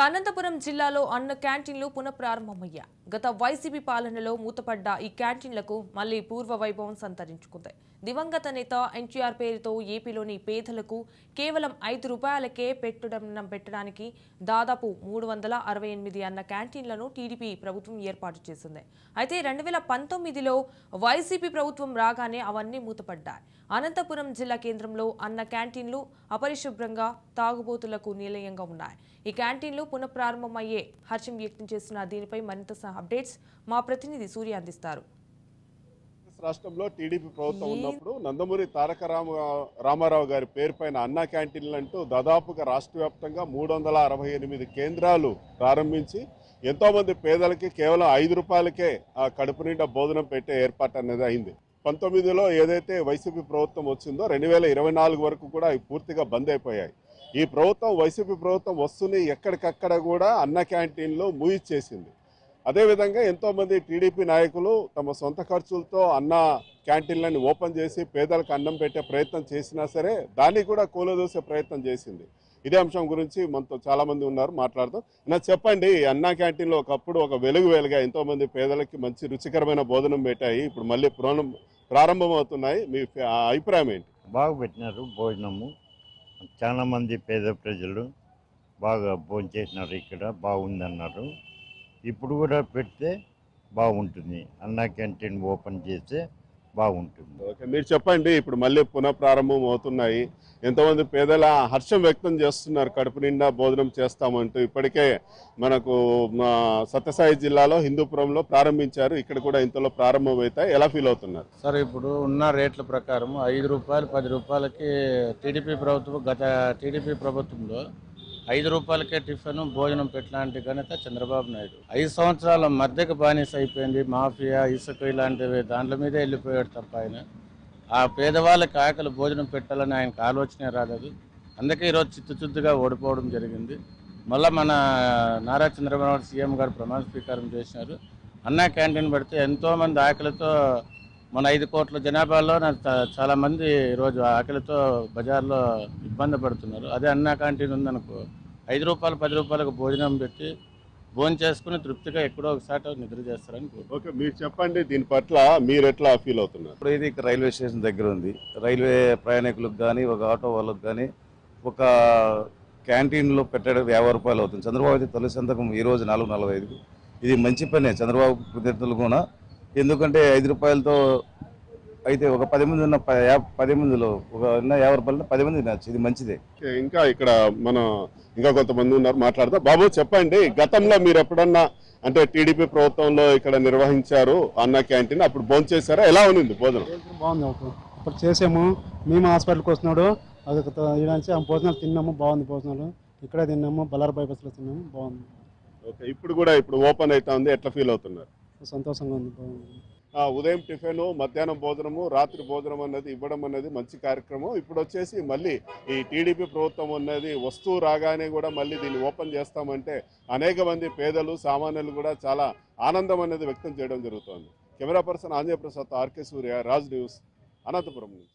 అనంతపురం జిల్లాలో అన్న క్యాంటీన్లు పునఃప్రారంభమయ్యాయి. గత వైసీపీ పాలనలో మూతపడ్డ ఈ క్యాంటీన్లకు మళ్లీ పూర్వ వైభవం సంతరించుకుంది. దివంగత నేత ఎన్టీఆర్ పేరుతో ఏపీలోని పేదలకు కేవలం ₹5కే పెట్టడానికి దాదాపు 368 అన్న క్యాంటీన్లను టీడీపీ ప్రభుత్వం ఏర్పాటు చేసింది. అయితే 2019లో వైసీపీ ప్రభుత్వం రాగానే అవన్నీ మూతపడ్డాయి. అనంతపురం జిల్లా కేంద్రంలో అన్న క్యాంటీన్లు అపరిశుభ్రంగా తాగుబోతులకు నిలయంగా ఉన్నాయి. ఈ క్యాంటీన్లు పునఃప్రారంభమయ్యే హర్షం వ్యక్తం చేస్తున్న దీనిపై మరింత అప్డేట్స్ మా ప్రతినిధి సూర్య అందిస్తారు. రాష్ట్రంలో టీడీపీ ప్రభుత్వం ఉన్నప్పుడు నందమూరి తారక రామారావు గారి పేరుపైన అన్నా క్యాంటీన్లు అంటూ దాదాపుగా రాష్ట్ర వ్యాప్తంగా 368 కేంద్రాలు ప్రారంభించి ఎంతోమంది పేదలకి కేవలం ₹5కే కడుపు నిండా భోజనం పెట్టే ఏర్పాటు అనేది అయింది. 19లో ఏదైతే వైసీపీ ప్రభుత్వం వచ్చిందో 2024 వరకు కూడా అవి పూర్తిగా బంద్ అయిపోయాయి. ఈ ప్రభుత్వం వైసీపీ ప్రభుత్వం వస్తూనే ఎక్కడికక్కడ కూడా అన్న క్యాంటీన్లు మూయిచ్చేసింది. అదేవిధంగా ఎంతోమంది టీడీపీ నాయకులు తమ సొంత ఖర్చులతో అన్న క్యాంటీన్లను ఓపెన్ చేసి పేదలకు అన్నం పెట్టే ప్రయత్నం చేసినా సరే దాన్ని కూడా కూలదోసే ప్రయత్నం చేసింది. ఇదే అంశం గురించి మనతో చాలామంది ఉన్నారు, మాట్లాడదాం. నాకు చెప్పండి, అన్నా క్యాంటీన్లో ఒకప్పుడు ఒక వెలుగా ఎంతోమంది పేదలకి మంచి రుచికరమైన భోజనం పెట్టాయి, ఇప్పుడు మళ్ళీ ప్రారంభమవుతున్నాయి. మీ అభిప్రాయం ఏంటి? బాగా పెట్టినారు భోజనము, చాలా మంది పేద ప్రజలు బాగా భోజనం చేసినారు, ఇక్కడ బాగుందన్నారు. ఇప్పుడు కూడా పెడితే బాగుంటుంది, అన్నా క్యాంటీన్ ఓపెన్ చేస్తే బాగుంటుంది. ఓకే, మీరు చెప్పండి, ఇప్పుడు మళ్ళీ పునఃప్రారంభం అవుతున్నాయి, ఎంతోమంది పేదల హర్షం వ్యక్తం చేస్తున్నారు, కడుపు నిండా భోజనం చేస్తామంటూ. ఇప్పటికే మనకు సత్యసాయి జిల్లాలో హిందూపురంలో ప్రారంభించారు, ఇక్కడ కూడా ఇంతలో ప్రారంభమవుతాయి. ఎలా ఫీల్ అవుతున్నారు సార్? ఇప్పుడు ఉన్న రేట్ల ప్రకారం ₹5, ₹10కి గత టీడీపీ ప్రభుత్వంలో ₹5కే టిఫిన్ భోజనం పెట్టలాంటి ఘనత చంద్రబాబు నాయుడు. 5 సంవత్సరాల మధ్యకు బానిస అయిపోయింది, మాఫియా, ఇసుక ఇలాంటివి దాంట్లో మీదే వెళ్ళిపోయాడు తప్ప ఆయన ఆ పేదవాళ్ళకి ఆకలి భోజనం పెట్టాలని ఆయనకు ఆలోచనే రాలేదు. అందుకే ఈరోజు చిత్తుచుద్దుగా ఓడిపోవడం జరిగింది. మళ్ళీ మన నారా చంద్రబాబు సీఎం గారు ప్రమాణ స్వీకారం చేసినారు. అన్నా క్యాంటీన్ పెడితే ఎంతోమంది ఆకలితో, మన 5 కోట్ల జనాభాలో చాలామంది ఈరోజు ఆకలితో బజార్లో ఇబ్బంది పడుతున్నారు. అదే అన్నా క్యాంటీన్ ఉందనుకో, ₹5, ₹10కు భోజనం పెట్టి భోజనం చేసుకుని తృప్తిగా ఎక్కడో ఒకసారి నిద్ర చేస్తారని. ఓకే, మీరు చెప్పండి, దీని పట్ల మీరు ఎట్లా ఫీల్ అవుతున్నారు? ఇప్పుడు ఇది రైల్వే స్టేషన్ దగ్గర ఉంది. రైల్వే ప్రయాణికులకు కానీ, ఒక ఆటో వాళ్ళకు కానీ ఒక క్యాంటీన్లో పెట్టడం ₹50 అవుతుంది. చంద్రబాబు అయితే తొలి సంతకం ఈరోజు 4:45. ఇది మంచి పనే చంద్రబాబు విద్యార్థులు కూడా. ఎందుకంటే ₹5తో అయితే ఒక 10 మంది ఉన్న 10 మందిలో ఒక ₹50 10 మంది తినచ్చు. ఇది మంచిదే. ఇంకా ఇక్కడ ఇంకా కొంతమంది ఉన్నారు, మాట్లాడదాం. బాబు చెప్పండి, గతంలో మీరు ఎప్పుడన్నా అంటే టీడీపీ ప్రభుత్వంలో ఇక్కడ నిర్వహించారు అన్న క్యాంటీన్, అప్పుడు భోజనం చేశారా? ఎలా ఉంది భోజనం? బాగుంది. అప్పుడు చేసాము, మేము హాస్పిటల్కి వస్తున్నాడు, అది భోజనాలు తిన్నాము, బాగుంది భోజనాలు. ఇక్కడే తిన్నాము, బల్లారు బైపాస్లో తిన్నాము, బాగుంది. ఓకే, ఇప్పుడు ఓపెన్ అవుతా ఉంది, ఎట్లా ఫీల్ అవుతున్నారు? సంతోషంగా ఉంది, బాగుంది. ఉదయం టిఫిన్, మధ్యాహ్నం భోజనము, రాత్రి భోజనం అన్నది ఇవ్వడం అనేది మంచి కార్యక్రమం. ఇప్పుడు వచ్చేసి మళ్ళీ ఈ టీడీపీ ప్రభుత్వం అన్నది వస్తువు రాగానే కూడా మళ్ళీ దీన్ని ఓపెన్ చేస్తామంటే అనేక మంది పేదలు, సామాన్యులు కూడా చాలా ఆనందం అనేది వ్యక్తం చేయడం జరుగుతోంది. Camera person Anjaneya Prasad, RK Surya, Raj news, Anantapur నుంచి.